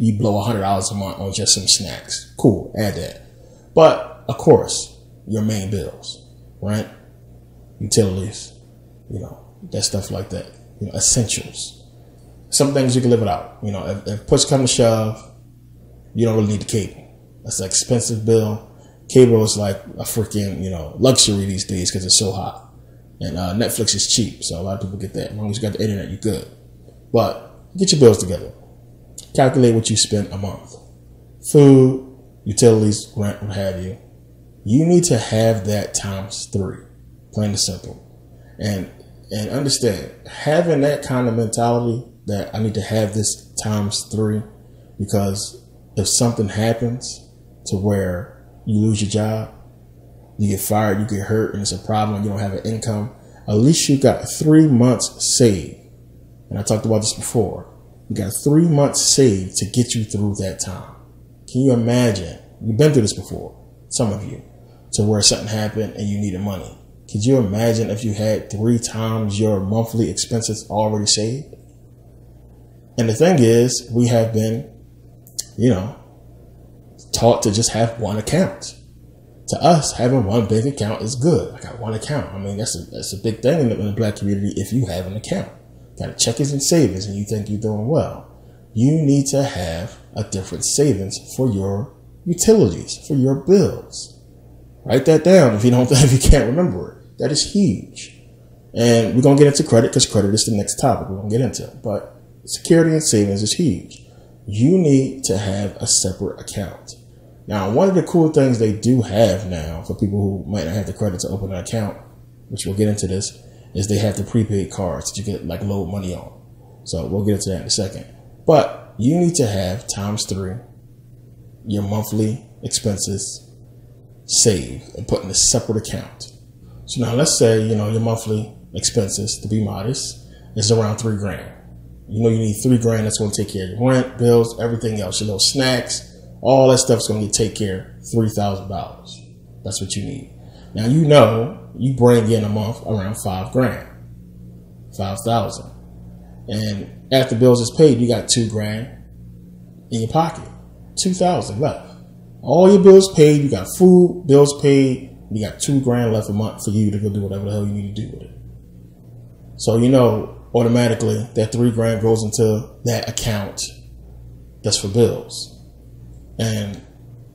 you blow $100 a month on just some snacks. Cool, add that. But of course, your main bills, rent, utilities, that stuff like that, essentials. Some things you can live without. If push comes to shove, you don't really need the cable. That's an expensive bill. Cable is like a freaking, luxury these days because it's so hot. And Netflix is cheap, so a lot of people get that. As long as you got the internet, you're good. But get your bills together. Calculate what you spend a month. Food, utilities, rent, what have you. You need to have that times 3. Plain and simple. And understand, having that kind of mentality that I need to have this times 3, because if something happens to where you lose your job, you get fired, you get hurt, and it's a problem, you don't have an income, at least you got 3 months saved. And I talked about this before. You got 3 months saved to get you through that time. Can you imagine? You've been through this before, some of you, to where something happened and you needed money. Could you imagine if you had 3 times your monthly expenses already saved? And the thing is, we have been, taught to just have one account. To us, having one big account is good. I got one account. I mean, that's a big thing in the black community if you have an account. Got a checkings and savings and you think you're doing well. You need to have a different savings for your utilities, for your bills. Write that down if you can't remember it. That is huge. And we're going to get into credit because credit is the next topic we're going to get into. But security and savings is huge. You need to have a separate account. Now, one of the cool things they do have now for people who might not have the credit to open an account, which we'll get into this, is they have the prepaid cards that you can load money on. So we'll get into that in a second. But you need to have times 3 your monthly expenses saved and put in a separate account. So now let's say, your monthly expenses, to be modest, is around $3,000. You need $3,000 that's going to take care of your rent, bills, everything else, your little snacks. All that stuff's going to take care of $3,000. That's what you need. Now, you bring in a month around $5,000, $5,000. And after bills is paid, you got $2,000 in your pocket, $2,000 left. All your bills paid, you got food, bills paid, you got $2,000 left a month for you to go do whatever the hell you need to do with it. So, automatically that $3,000 goes into that account that's for bills. And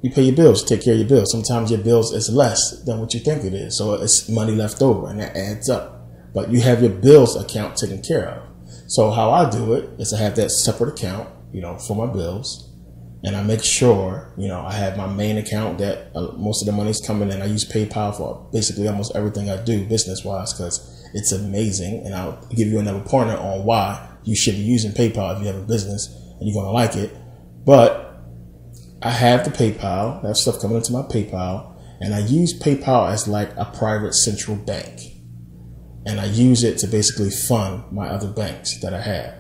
you pay your bills, take care of your bills. Sometimes your bills is less than what you think it is. So it's money left over and that adds up. But you have your bills account taken care of. So how I do it is I have that separate account, for my bills. And I make sure, I have my main account that most of the money's coming in. I use PayPal for basically almost everything I do business-wise because it's amazing. And I'll give you another pointer on why you should be using PayPal if you have a business and you're going to like it. But I have the PayPal. I have stuff coming into my PayPal. And I use PayPal as like a private central bank. And I use it to basically fund my other banks that I have.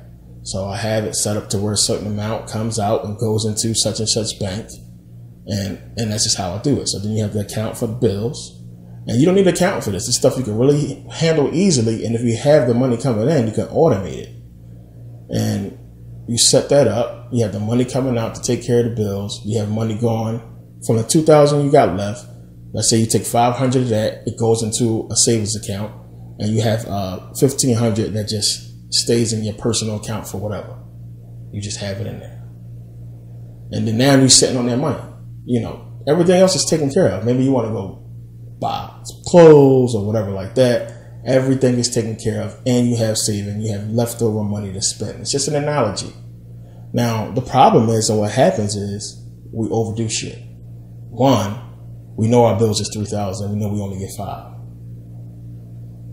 So I have it set up to where a certain amount comes out and goes into such and such bank. And that's just how I do it. So then you have the account for the bills. And you don't need an account for this. This stuff you can really handle easily. And if you have the money coming in, you can automate it. And you set that up. You have the money coming out to take care of the bills. You have money going from the $2,000 you got left. Let's say you take $500 of that. It goes into a savings account. And you have $1,500 that just stays in your personal account for whatever. You just have it in there. And then now you're sitting on that money. Everything else is taken care of. Maybe you want to go buy some clothes or whatever like that. Everything is taken care of and you have saving. You have leftover money to spend. It's just an analogy. Now, the problem is, and what happens is we overdo shit. One, we know our bills is $3,000. We know we only get $5,000.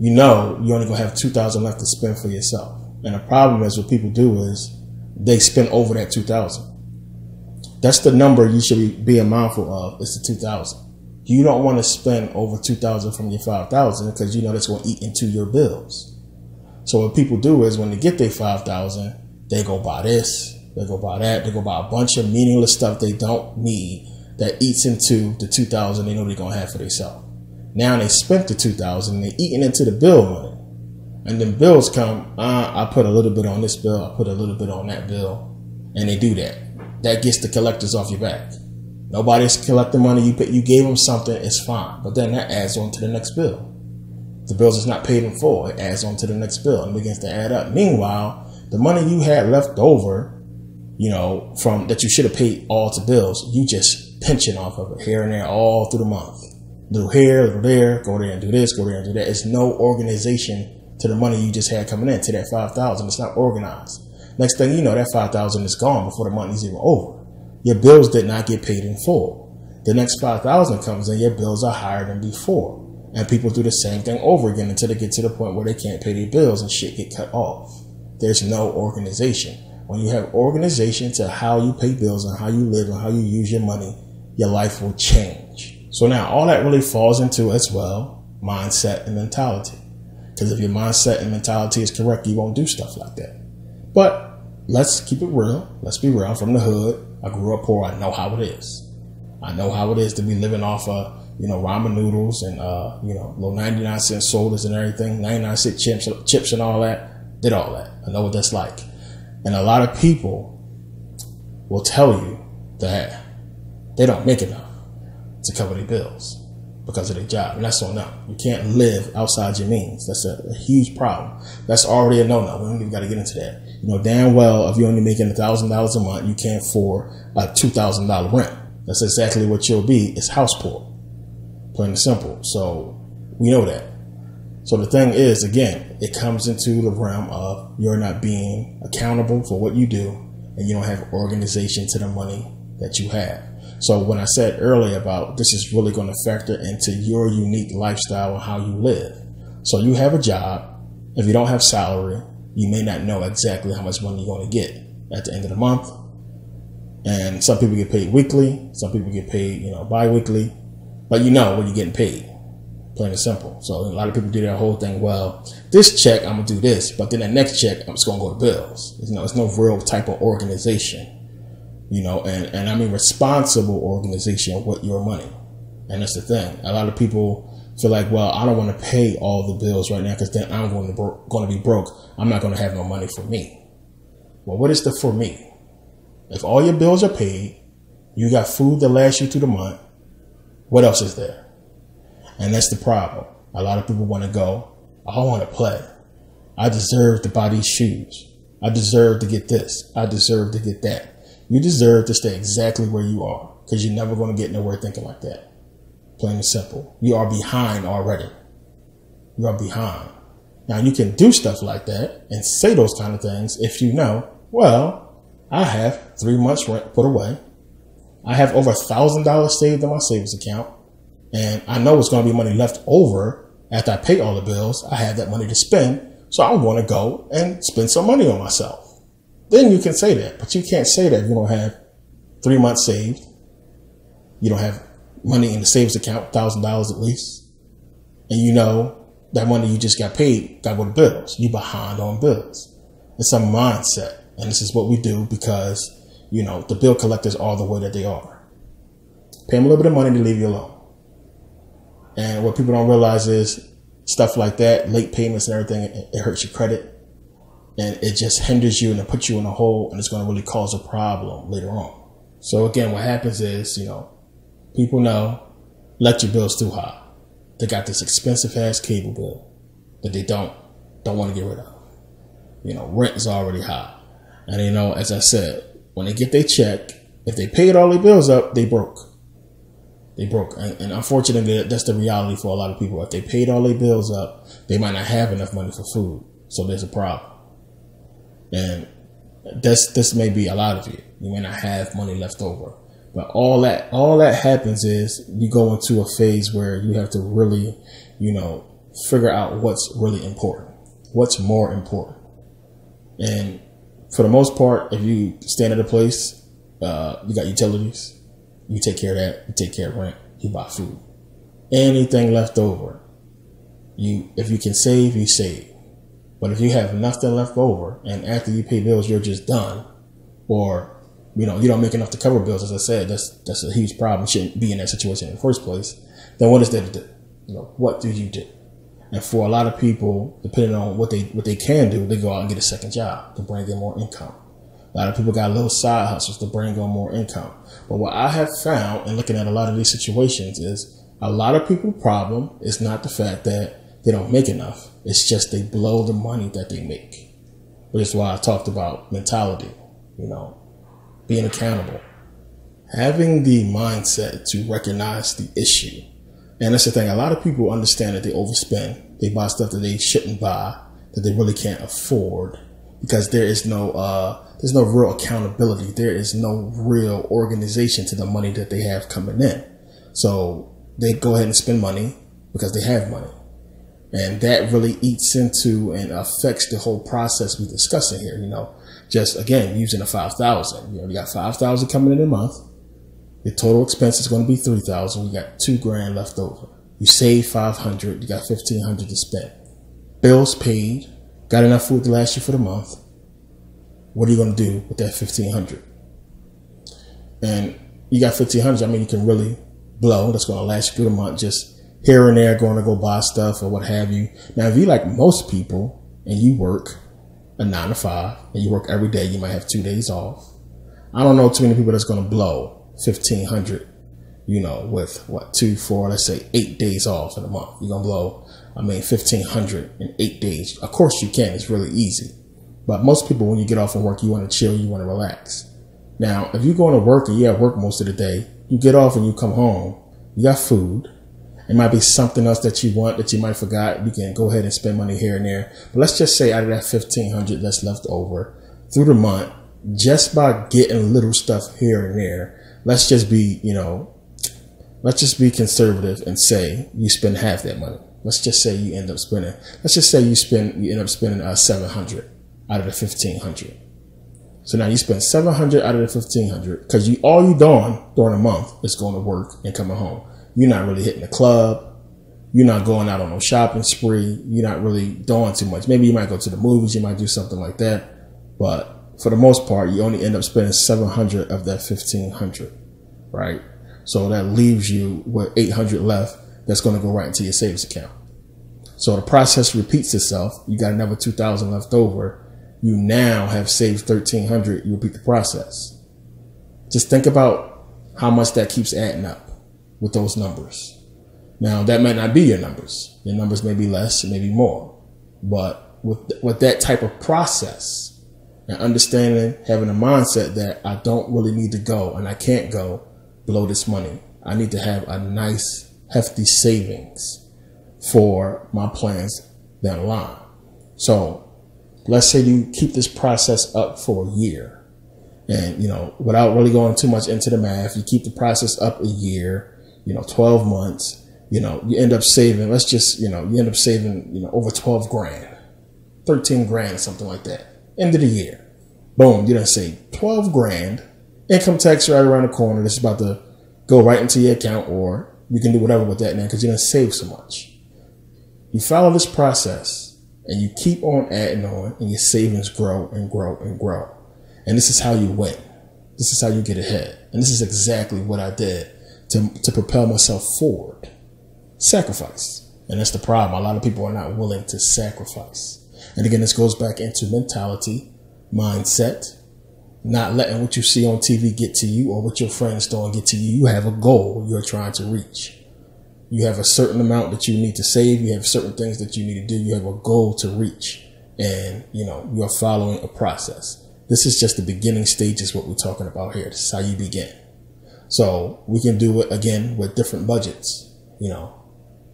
You're only going to have $2,000 left to spend for yourself. And the problem is what people do is they spend over that $2,000. That's the number you should be being mindful of. It's the $2,000. You don't want to spend over $2,000 from your $5,000 because that's going to eat into your bills. So what people do is when they get their $5,000, they go buy this, they go buy that, they go buy a bunch of meaningless stuff they don't need that eats into the $2,000 they know they're going to have for themselves. Now they spent the $2,000 and they're eating into the bill money. And then bills come, I put a little bit on this bill, I put a little bit on that bill, and they do that. that gets the collectors off your back. Nobody's collecting money. You gave them something, it's fine. But then that adds on to the next bill. The bills is not paid in full. It adds on to the next bill and begins to add up. Meanwhile, the money you had left over, from that you should have paid all to bills, you just pinching off of it here and there all through the month. Little here, little there, go there and do this, go there and do that. It's no organization to the money you just had coming in, to that $5,000. It's not organized. Next thing you know, that $5,000 is gone before the month is even over. Your bills did not get paid in full. The next $5,000 comes in, your bills are higher than before. And people do the same thing over again until they get to the point where they can't pay their bills and shit get cut off. There's no organization. When you have organization to how you pay bills and how you live and how you use your money, your life will change. So now all that really falls into as well, mindset and mentality. Because if your mindset and mentality is correct, you won't do stuff like that. But let's keep it real. Let's be real. I'm from the hood. I grew up poor. I know how it is. I know how it is to be living off of, ramen noodles and, little 99-cent sodas and everything, 99-cent chips and all that. Did all that. I know what that's like. And a lot of people will tell you that they don't make enough to cover their bills because of their job. And that's on them. You can't live outside your means. That's a huge problem. That's already a no-no. We don't even got to get into that. Damn well, if you're only making $1,000 a month, you can't afford a $2,000 rent. That's exactly what you'll be. It's house poor. Plain and simple. So we know that. So the thing is, again, it comes into the realm of you're not being accountable for what you do, and you don't have organization to the money that you have. So when I said earlier about this is really going to factor into your unique lifestyle and how you live. So you have a job. If you don't have salary, you may not know exactly how much money you're going to get at the end of the month. And some people get paid weekly. Some people get paid, bi-weekly. But when you're getting paid. Plain and simple. So a lot of people do that whole thing. Well, this check, I'm going to do this. But then the next check, I'm just going to go to bills. It's no real type of organization. And I mean responsible organization with your money. And that's the thing. A lot of people feel like, well, I don't want to pay all the bills right now because then I'm going to be broke. I'm not going to have no money for me. Well, what is the for me? If all your bills are paid, you got food that lasts you through the month, what else is there? And that's the problem. A lot of people want to go, I want to play. I deserve to buy these shoes. I deserve to get this. I deserve to get that. You deserve to stay exactly where you are because you're never going to get nowhere thinking like that. Plain and simple. You are behind already. You are behind. Now you can do stuff like that and say those kind of things if you know, well, I have 3 months rent put away. I have over $1,000 saved in my savings account. And I know it's going to be money left over after I pay all the bills. I have that money to spend. So I'm going to go and spend some money on myself. Then you can say that, but you can't say that if you don't have 3 months saved. You don't have money in the savings account, $1,000 at least. And that money you just got paid, got to go to bills. You behind on bills. It's a mindset. And this is what we do because, the bill collectors are the way that they are. Pay them a little bit of money to leave you alone. And what people don't realize is stuff like that, late payments and everything, it hurts your credit. And it just hinders you and it puts you in a hole, and it's going to really cause a problem later on. So again, what happens is, people know electric bill's too high. They got this expensive ass cable bill that they don't want to get rid of. Rent is already high. And as I said, when they get their check, if they paid all their bills up, they broke. They broke. And unfortunately, that's the reality for a lot of people. If they paid all their bills up, they might not have enough money for food. So there's a problem. And this may be a lot of you. You may not have money left over. But all that happens is you go into a phase where you have to really, figure out what's really important. What's more important. And for the most part, if you stand at a place, you got utilities, you take care of that, you take care of rent, you buy food. Anything left over, if you can save, you save. But if you have nothing left over and after you pay bills, you're just done, or, you don't make enough to cover bills, as I said, that's a huge problem. You shouldn't be in that situation in the first place. Then what is there to do? What do you do? And for a lot of people, depending on what they can do, they go out and get a second job to bring in more income. A lot of people got little side hustles to bring on more income. But what I have found in looking at a lot of these situations is a lot of people's problem is not the fact that they don't make enough. It's just they blow the money that they make. Which is why I talked about mentality, being accountable. Having the mindset to recognize the issue. And that's the thing. A lot of people understand that they overspend. They buy stuff that they shouldn't buy, that they really can't afford, because there's no real accountability. There is no real organization to the money that they have coming in. So they go ahead and spend money because they have money. And that really eats into and affects the whole process we're discussing here. Just again, using the 5,000, you got 5,000 coming in a month. Your total expense is going to be 3,000. You got $2,000 left over. You save 500. You got 1,500 to spend. Bills paid. Got enough food to last you for the month. What are you going to do with that 1,500? And you got 1,500. I mean, you can really blow. That's going to last you through the month. Just here and there, going to go buy stuff or what have you. Now, if you like most people and you work a 9 to 5 and you work every day, you might have 2 days off. I don't know too many people that's going to blow 1,500, with what, 2, 4, let's say 8 days off in a month. You're going to blow, 1,500 in 8 days. Of course you can. It's really easy. But most people, when you get off of work, you want to chill, you want to relax. Now, if you're going to work and you're at work most of the day, you get off and you come home, you got food. It might be something else that you want that you might forgot. You can go ahead and spend money here and there. But let's just say out of that 1,500 that's left over through the month, just by getting little stuff here and there, let's just be conservative and say you spend half that money. Let's just say you end up spending, you end up spending 700 out of the 1,500. So now you spend 700 out of the 1,500 because all you doing during a month is going to work and coming home. You're not really hitting the club. You're not going out on no shopping spree. You're not really doing too much. Maybe you might go to the movies. You might do something like that. But for the most part, you only end up spending 700 of that 1,500, right? So that leaves you with 800 left. That's going to go right into your savings account. So the process repeats itself. You got another 2,000 left over. You now have saved 1,300. You repeat the process. Just think about how much that keeps adding up with those numbers. Now, that might not be your numbers. Your numbers may be less, maybe more. But with that type of process and understanding, having a mindset that I don't really need to go and I can't go below this money. I need to have a nice, hefty savings for my plans down the line. So let's say you keep this process up for a year. And, without really going too much into the math, you keep the process up a year, 12 months, you end up saving, over 12 grand, 13 grand, something like that. End of the year. Boom. You done saved 12 grand. Income tax right around the corner. This is about to go right into your account, or you can do whatever with that now because you done saved so much. You follow this process and you keep on adding on and your savings grow and grow and grow. And this is how you win. This is how you get ahead. And this is exactly what I did to propel myself forward. Sacrifice. And that's the problem. A lot of people are not willing to sacrifice. And again, this goes back into mentality, mindset, not letting what you see on TV get to you or what your friends doing get to you. You have a goal you're trying to reach. You have a certain amount that you need to save. You have certain things that you need to do. You have a goal to reach. And, you are following a process. This is just the beginning stages, what we're talking about here. This is how you begin. So we can do it again with different budgets.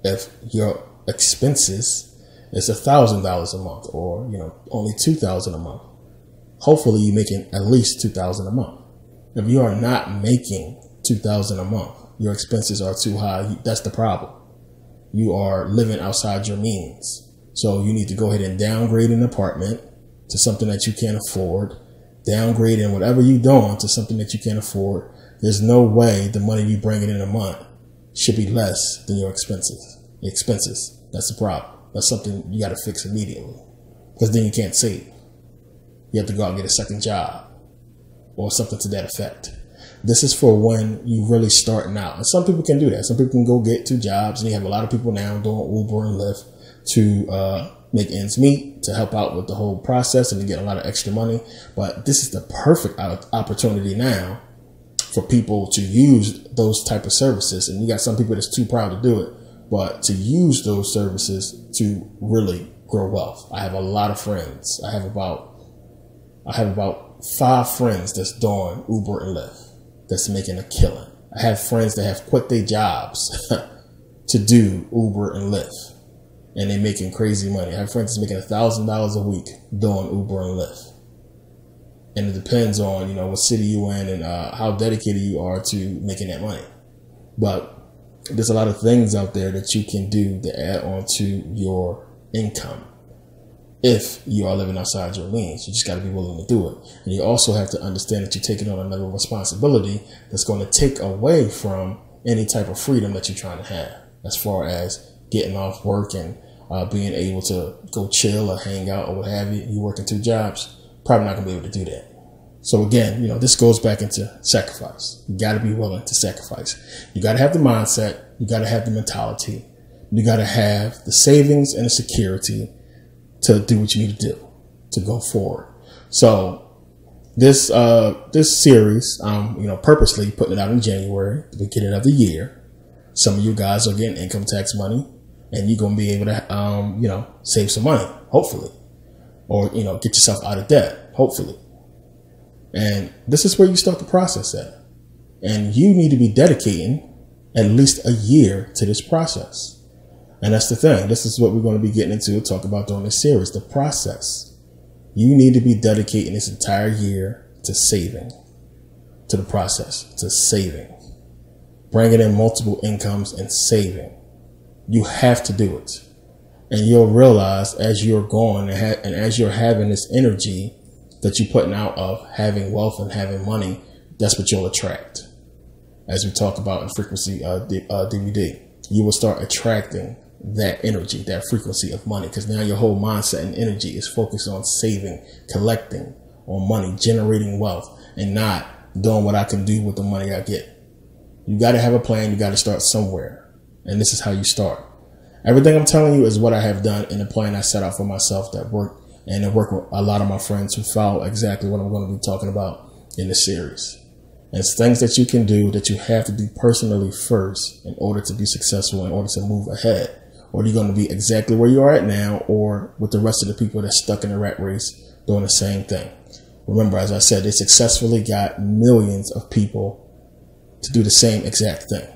If your expenses is $1,000 a month or, only $2,000 a month, hopefully you're making at least $2,000 a month. If you are not making $2,000 a month, your expenses are too high. That's the problem. You are living outside your means. So you need to go ahead and downgrade an apartment to something that you can't afford. Downgrade in whatever you're doing to something that you can't afford. There's no way the money you bring in a month should be less than your expenses. That's the problem. That's something you got to fix immediately, because then you can't save. You have to go out and get a second job or something to that effect. This is for when you really starting out. And some people can do that. Some people can go get 2 jobs, and you have a lot of people now doing Uber and Lyft to, make ends meet, to help out with the whole process and to get a lot of extra money. But this is the perfect opportunity now for people to use those type of services. And you got some people that's too proud to do it, but to use those services to really grow wealth. I have a lot of friends. I have about 5 friends that's doing Uber and Lyft that's making a killing. I have friends that have quit their jobs to do Uber and Lyft, and they're making crazy money. I have friends that's making $1,000 a week doing Uber and Lyft. And it depends on, what city you in and how dedicated you are to making that money. But there's a lot of things out there that you can do to add on to your income if you are living outside your means. You just got to be willing to do it. And you also have to understand that you're taking on another responsibility that's going to take away from any type of freedom that you're trying to have, as far as getting off work and being able to go chill or hang out or what have you. You working 2 jobs, probably not going to be able to do that. So again, this goes back into sacrifice. You got to be willing to sacrifice. You got to have the mindset. You got to have the mentality. You got to have the savings and the security to do what you need to do to go forward. So this series, purposely putting it out in January, the beginning of the year. Some of you guys are getting income tax money, and you're going to be able to, save some money, hopefully, or, get yourself out of debt, hopefully. And this is where you start the process at. And you need to be dedicating at least a year to this process. And that's the thing. This is what we're going to be getting into, talk about during this series, the process. You need to be dedicating this entire year to saving, to the process, to saving, bringing in multiple incomes and saving. You have to do it. And you'll realize as you're going and as you're having this energy that you're putting out of having wealth and having money, that's what you'll attract. As we talk about in frequency DVD, you will start attracting that energy, that frequency of money, because now your whole mindset and energy is focused on saving, collecting on money, generating wealth, and not doing what I can do with the money I get. You got to have a plan. You got to start somewhere. And this is how you start. Everything I'm telling you is what I have done in the plan I set out for myself that worked, and it worked with a lot of my friends who follow exactly what I'm going to be talking about in this series. And it's things that you can do that you have to do personally first in order to be successful, in order to move ahead. Or you're going to be exactly where you are at now, or with the rest of the people that's stuck in the rat race doing the same thing. Remember, as I said, they successfully got millions of people to do the same exact thing.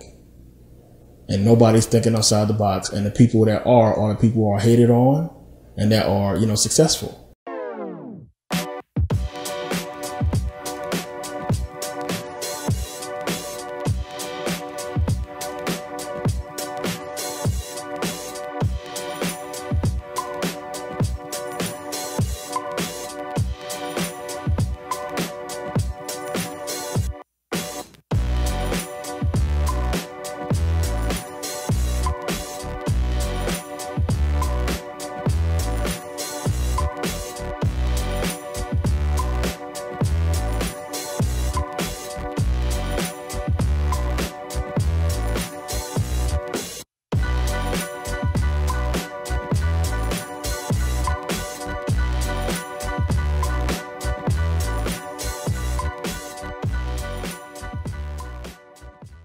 And nobody's thinking outside the box. And the people that are the people who are hated on and that are, successful.